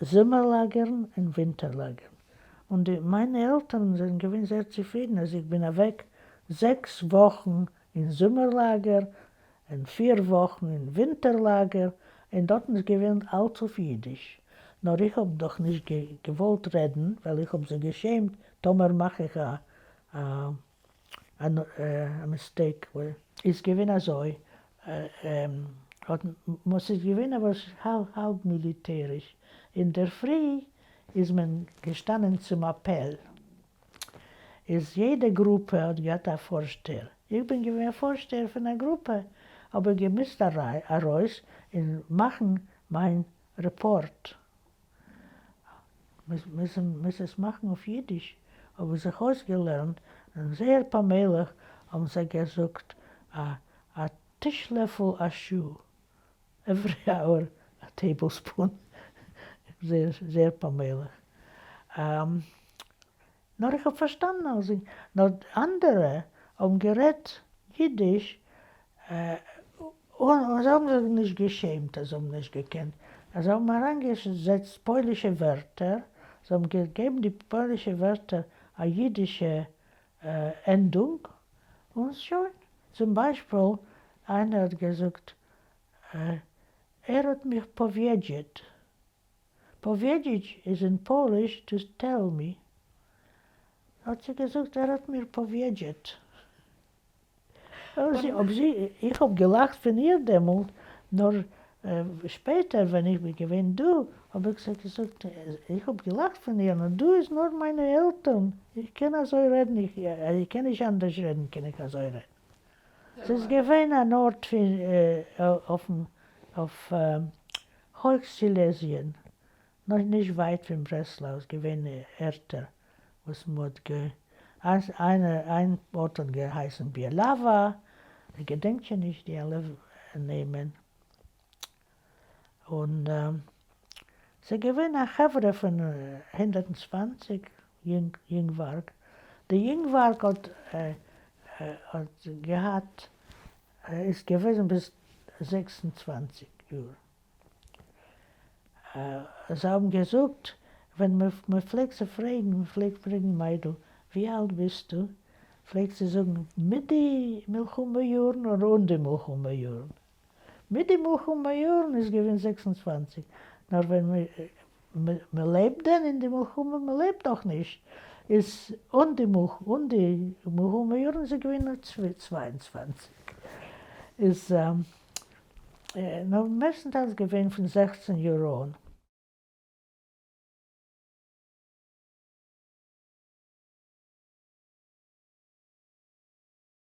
Sommerlagern und Winterlagern. Und meine Eltern sind gewesen sehr zufrieden. Also ich bin weg 6 Wochen in Sommerlager und 4 Wochen in Winterlager. Und dort ist gewesen alles auf Jiddisch. Nur ich habe doch nicht gewollt reden, weil ich habe sie geschämt. Tomer mache ich ein Mistake. Ist gewesen so. Muss ich gewinnen, was halb militärisch. In der Früh ist man gestanden zum Appell. Jede Gruppe hat gehabt einen Vorsteher. Ich bin gewesen Vorsteher von einer Gruppe, aber ich musste raus und machen meinen Report. Müssen es machen auf Jiddisch. Aber ich habe ausgelernt, und sehr paar Mädchen haben sie gesagt, a Tischlöffel a Schuh. Every hour a tablespoon. Sehr paar Mädchen. Nur ich habe verstanden, also, nur andere haben geredet Jiddisch, und sie haben sich nicht geschämt, sie haben nicht gekannt. Sie haben herangesetzt polnische Wörter, sie haben gegeben die polnische Wörter eine jiddische Endung und schon. Zum Beispiel, einer hat gesagt, hat mich powiedzieć. Powiedzieć is in Polish to tell me. Hat sie gesagt, hat mir powiedzieć. Ich habe gelacht von ihr damals, nur später, wenn ich gewesen du, habe ich gesagt, ich habe gelacht von ihr, und du ist nur meine Eltern. Ich kann so reden, ich kann nicht anders reden, kann ich so reden. Es ist gewesen ein Ort auf Hochsilesien, noch nicht weit von Breslau, es gewesen härter, was man ein Ort hat geheißen Bielawa, ich gedenke nicht, die alle nehmen. Und sie gewinnen ein Chavre von 120 Jüngwerk. Der Jüngwerk hat gehabt, ist gewesen bis 26 Jahre. Sie haben gesagt, wenn man pflegt sie fragen, Mädel, wie alt bist du? Pflegt sie sagen, mit den Milchumbejuren oder ohne Milchumbejuren? Mit den Milchumbejuren ist gewesen 26. Aber wenn man lebt dann in den Milchumbejuren, man lebt doch nicht. Ist ohne Milchumbejuren ist gewesen nur 22. Ist meistens gewesen von 16 Jahren.